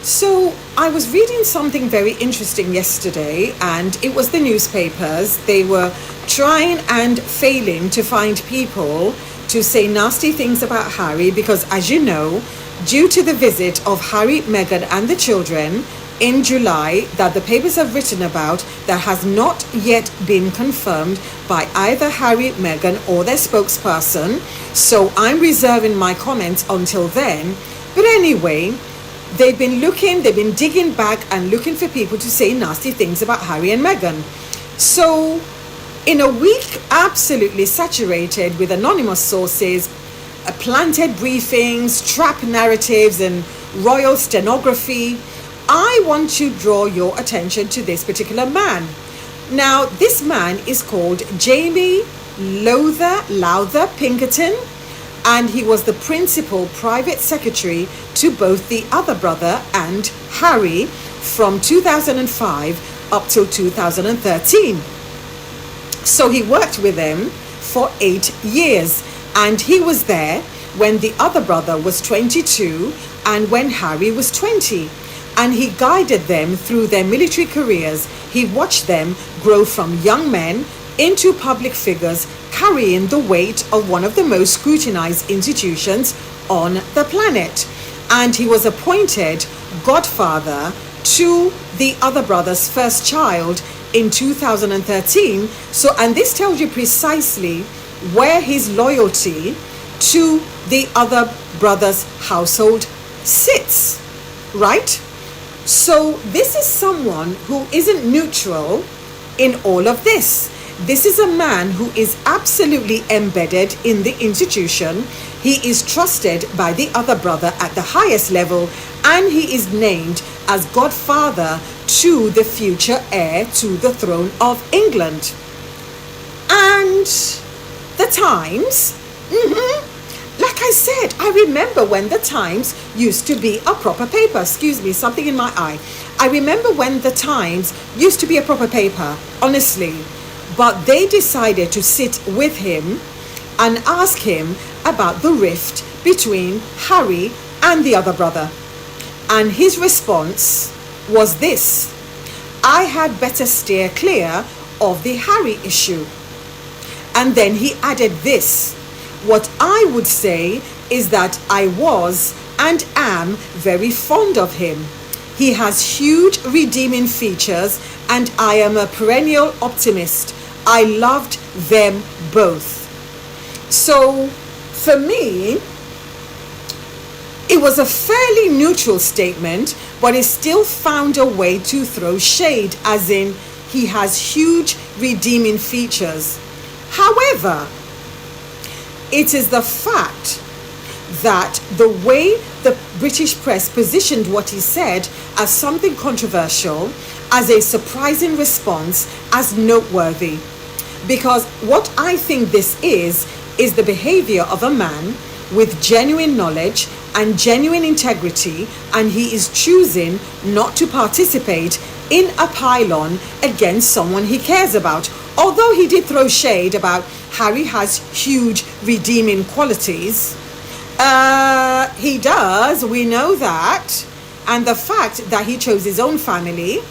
So I was reading something very interesting yesterday, and it was the newspapers. They were trying and failing to find people to say nasty things about Harry because, as you know, due to the visit of Harry, Meghan and the children in July that the papers have written about, that has not yet been confirmed by either Harry, Meghan or their spokesperson. So I'm reserving my comments until then. But anyway, they've been digging back and looking for people to say nasty things about Harry and Meghan. So in a week absolutely saturated with anonymous sources, planted briefings, trap narratives and royal stenography, I want to draw your attention to this particular man. Now, this man is called Jamie Lowther-Pinkerton, and he was the principal private secretary to both the other brother and Harry from 2005 up till 2013. So he worked with them for 8 years, and he was there when the other brother was 22 and when Harry was 20. And he guided them through their military careers. He watched them grow from young men into public figures carrying the weight of one of the most scrutinized institutions on the planet. And he was appointed godfather to the other brother's first child in 2013. So, and this tells you precisely where his loyalty to the other brother's household sits, right? So this is someone who isn't neutral in all of this. This is a man who is absolutely embedded in the institution. He is trusted by the other brother at the highest level, and he is named as godfather to the future heir to the throne of England. And the Times, like I said, I remember when the Times used to be a proper paper. Excuse me, something in my eye. I remember when the Times used to be a proper paper, honestly. But they decided to sit with him and ask him about the rift between Harry and the other brother. And his response was this: I had better steer clear of the Harry issue. And then he added this: what I would say is that I was and am very fond of him. He has huge redeeming features, and I am a perennial optimist. I loved them both. So for me, it was a fairly neutral statement, but it still found a way to throw shade, as in he has huge redeeming features. However, it is the fact that the way the British press positioned what he said as something controversial, as a surprising response, as noteworthy. Because what I think this is the behavior of a man with genuine knowledge and genuine integrity, and he is choosing not to participate in a pylon against someone he cares about. Although he did throw shade about Harry has huge redeeming qualities. He does, we know that. And the fact that he chose his own family,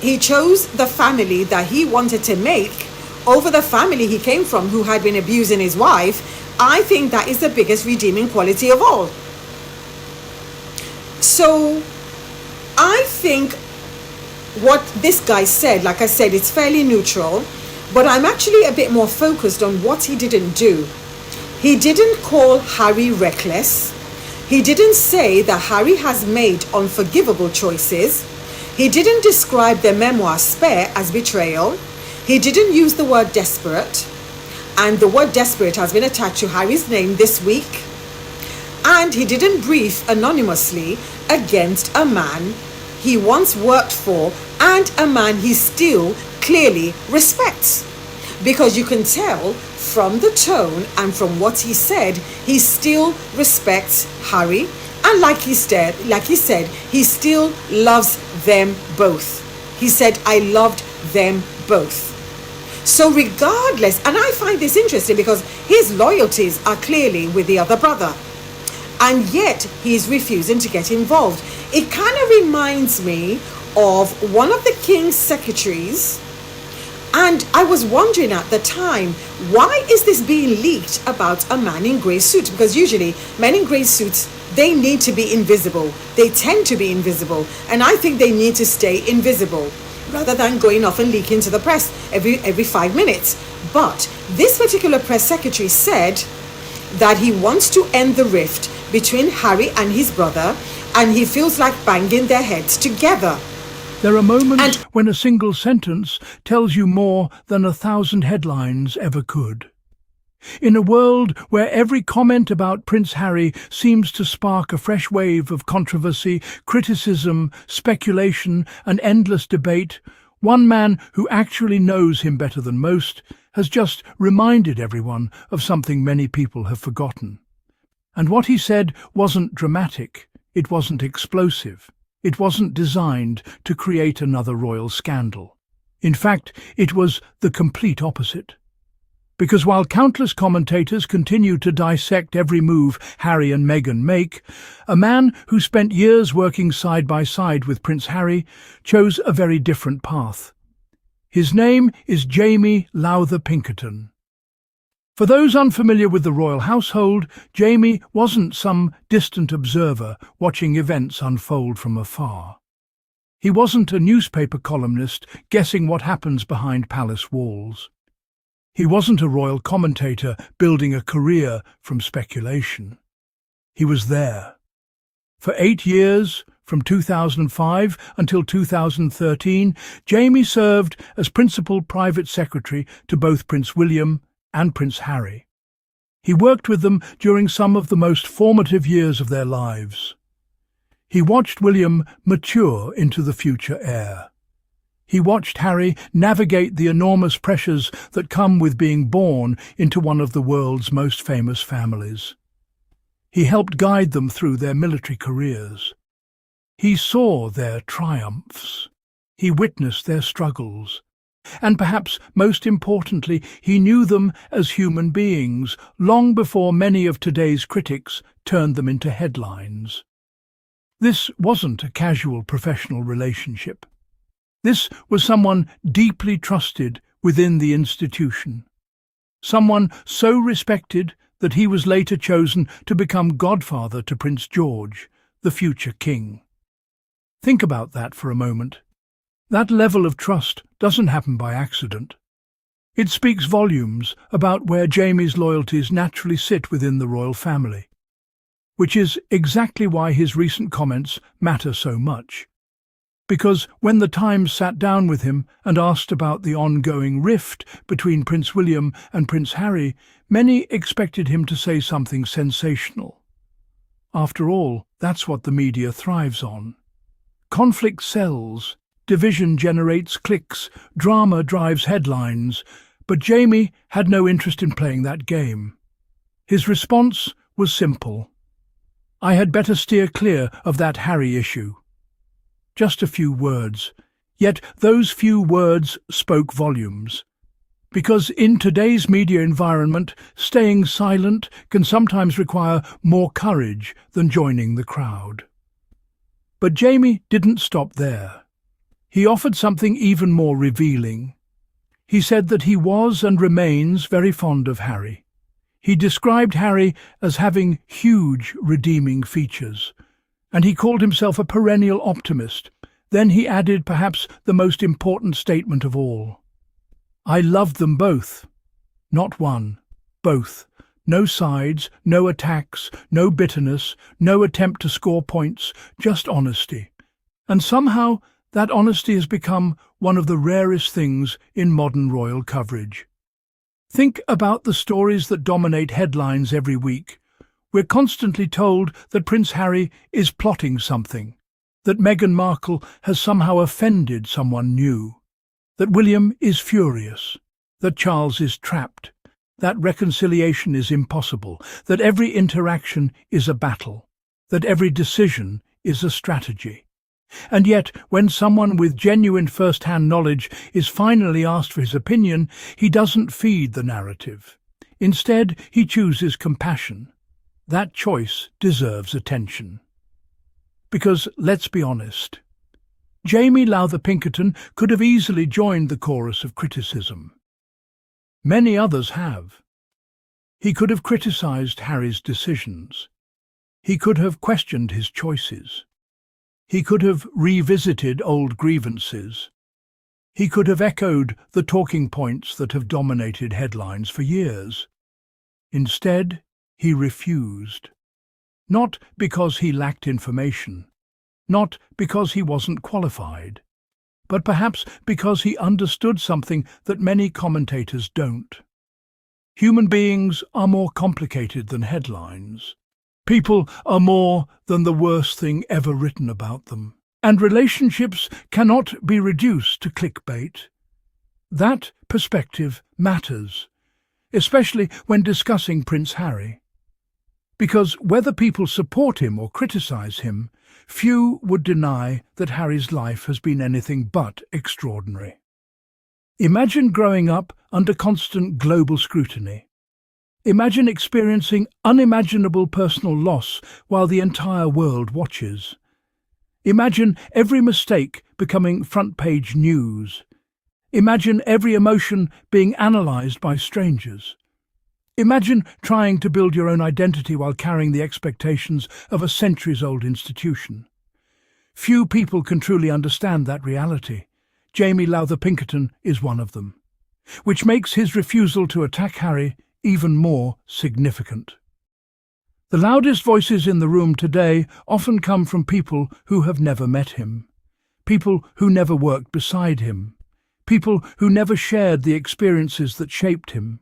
he chose the family that he wanted to make over the family he came from, who had been abusing his wife. I think that is the biggest redeeming quality of all. So I think what this guy said, like I said, it's fairly neutral, but I'm actually a bit more focused on what he didn't do. He didn't call Harry reckless. He didn't say that Harry has made unforgivable choices. He didn't describe their memoir Spare as betrayal. He didn't use the word desperate, and the word desperate has been attached to Harry's name this week. And he didn't brief anonymously against a man he once worked for and a man he still clearly respects. Because you can tell from the tone and from what he said, he still respects Harry, and like he said, he still loves them both. He said, I loved them both. So regardless, and I find this interesting because his loyalties are clearly with the other brother. and yet he's refusing to get involved. It kind of reminds me of one of the king's secretaries, and I was wondering at the time, why is this being leaked about a man in grey suit? Because usually men in grey suits, they need to be invisible. They tend to be invisible, and I think they need to stay invisible rather than going off and leaking to the press every 5 minutes. But this particular press secretary said that he wants to end the rift between Harry and his brother, and he feels like banging their heads together. There are moments when a single sentence tells you more than 1,000 headlines ever could. In a world where every comment about Prince Harry seems to spark a fresh wave of controversy, criticism, speculation, and endless debate, one man who actually knows him better than most has just reminded everyone of something many people have forgotten. And what he said wasn't dramatic, it wasn't explosive, it wasn't designed to create another royal scandal. In fact, it was the complete opposite. Because while countless commentators continue to dissect every move Harry and Meghan make, a man who spent years working side by side with Prince Harry chose a very different path. His name is Jamie Lowther-Pinkerton. For those unfamiliar with the royal household, Jamie wasn't some distant observer watching events unfold from afar. He wasn't a newspaper columnist guessing what happens behind palace walls. He wasn't a royal commentator building a career from speculation. He was there. For 8 years, from 2005 until 2013, Jamie served as principal private secretary to both Prince William and Prince Harry. He worked with them during some of the most formative years of their lives. He watched William mature into the future heir. He watched Harry navigate the enormous pressures that come with being born into one of the world's most famous families. He helped guide them through their military careers. He saw their triumphs. He witnessed their struggles. And perhaps most importantly, he knew them as human beings long before many of today's critics turned them into headlines. This wasn't a casual professional relationship. This was someone deeply trusted within the institution. Someone so respected that he was later chosen to become godfather to Prince George, the future king. Think about that for a moment. That level of trust doesn't happen by accident. It speaks volumes about where Jamie's loyalties naturally sit within the royal family, which is exactly why his recent comments matter so much. Because when the Times sat down with him and asked about the ongoing rift between Prince William and Prince Harry, many expected him to say something sensational. After all, that's what the media thrives on. Conflict sells, division generates clicks, drama drives headlines, but Jamie had no interest in playing that game. His response was simple. I had better steer clear of that Harry issue. Just a few words, yet those few words spoke volumes. Because in today's media environment, staying silent can sometimes require more courage than joining the crowd. But Jamie didn't stop there. He offered something even more revealing. He said that he was and remains very fond of Harry. He described Harry as having huge redeeming features, and he called himself a perennial optimist. Then he added perhaps the most important statement of all. I loved them both. Not one, both. No sides, no attacks, no bitterness, no attempt to score points, just honesty. And somehow that honesty has become one of the rarest things in modern royal coverage. Think about the stories that dominate headlines every week. We're constantly told that Prince Harry is plotting something, that Meghan Markle has somehow offended someone new, that William is furious, that Charles is trapped, that reconciliation is impossible, that every interaction is a battle, that every decision is a strategy. And yet, when someone with genuine first-hand knowledge is finally asked for his opinion, he doesn't feed the narrative. Instead, he chooses compassion. that choice deserves attention. Because, let's be honest, Jamie Lowther-Pinkerton could have easily joined the chorus of criticism. Many others have. He could have criticised Harry's decisions. He could have questioned his choices. He could have revisited old grievances. He could have echoed the talking points that have dominated headlines for years. Instead, he refused. Not because he lacked information, not because he wasn't qualified, but perhaps because he understood something that many commentators don't. Human beings are more complicated than headlines. People are more than the worst thing ever written about them. And relationships cannot be reduced to clickbait. That perspective matters, especially when discussing Prince Harry. Because whether people support him or criticise him, few would deny that Harry's life has been anything but extraordinary. Imagine growing up under constant global scrutiny. Imagine experiencing unimaginable personal loss while the entire world watches. Imagine every mistake becoming front-page news. Imagine every emotion being analysed by strangers. Imagine trying to build your own identity while carrying the expectations of a centuries-old institution. Few people can truly understand that reality. Jamie Lowther-Pinkerton is one of them, which makes his refusal to attack Harry even more significant. The loudest voices in the room today often come from people who have never met him, people who never worked beside him, people who never shared the experiences that shaped him,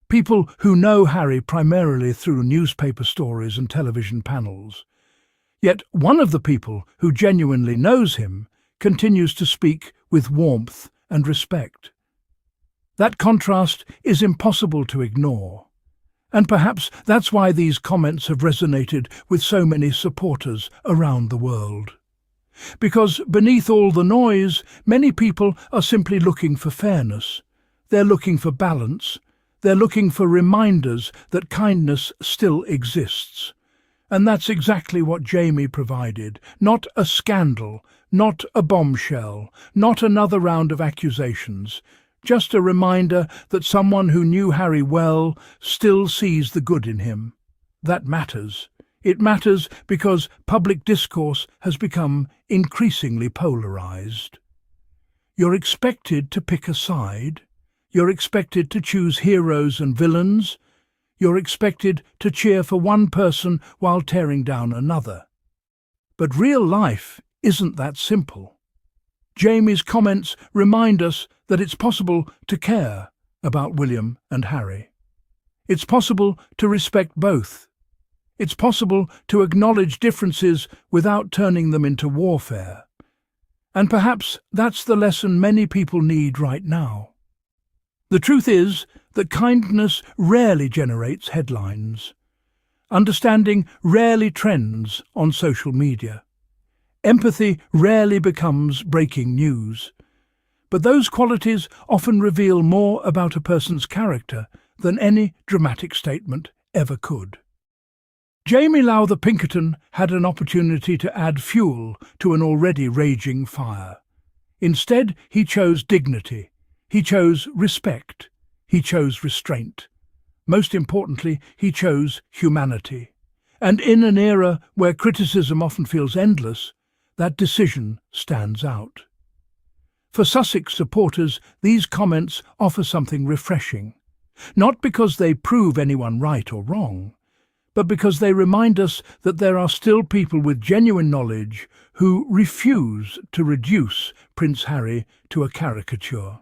people who know Harry primarily through newspaper stories and television panels. Yet one of the people who genuinely knows him continues to speak with warmth and respect. That contrast is impossible to ignore. And perhaps that's why these comments have resonated with so many supporters around the world. Because beneath all the noise, many people are simply looking for fairness. They're looking for balance. They're looking for reminders that kindness still exists. And that's exactly what Jamie provided. Not a scandal, not a bombshell, not another round of accusations. Just a reminder that someone who knew Harry well still sees the good in him. That matters. It matters because public discourse has become increasingly polarized. You're expected to pick a side. You're expected to choose heroes and villains. You're expected to cheer for one person while tearing down another. But real life isn't that simple. Jamie's comments remind us that it's possible to care about William and Harry. It's possible to respect both. It's possible to acknowledge differences without turning them into warfare. And perhaps that's the lesson many people need right now. The truth is that kindness rarely generates headlines. Understanding rarely trends on social media. Empathy rarely becomes breaking news. But those qualities often reveal more about a person's character than any dramatic statement ever could. Jamie Lowther-Pinkerton had an opportunity to add fuel to an already raging fire. Instead, he chose dignity. He chose respect. He chose restraint. Most importantly, he chose humanity. And in an era where criticism often feels endless, that decision stands out. For Sussex supporters, these comments offer something refreshing, not because they prove anyone right or wrong, but because they remind us that there are still people with genuine knowledge who refuse to reduce Prince Harry to a caricature.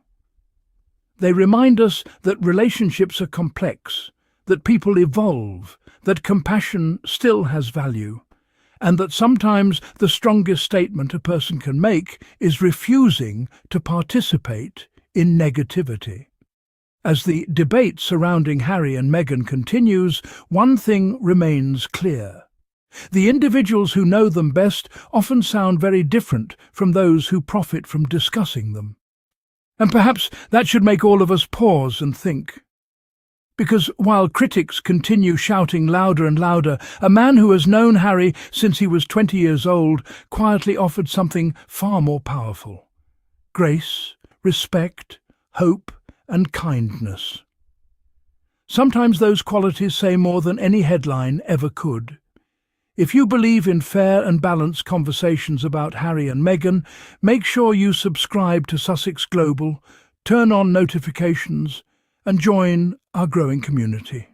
They remind us that relationships are complex, that people evolve, that compassion still has value, and that sometimes the strongest statement a person can make is refusing to participate in negativity. As the debate surrounding Harry and Meghan continues, one thing remains clear. The individuals who know them best often sound very different from those who profit from discussing them. And perhaps that should make all of us pause and think. Because while critics continue shouting louder and louder, a man who has known Harry since he was 20 years old quietly offered something far more powerful: grace, respect, hope, and kindness. Sometimes those qualities say more than any headline ever could. If you believe in fair and balanced conversations about Harry and Meghan, make sure you subscribe to Sussex Global, turn on notifications, and join our growing community.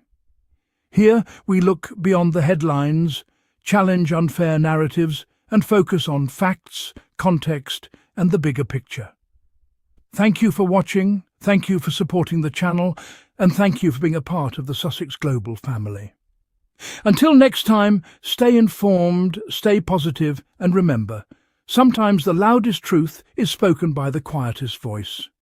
Here we look beyond the headlines, challenge unfair narratives, and focus on facts, context, and the bigger picture. Thank you for watching, thank you for supporting the channel, and thank you for being a part of the Sussex Global family. Until next time, stay informed, stay positive, and remember, sometimes the loudest truth is spoken by the quietest voice.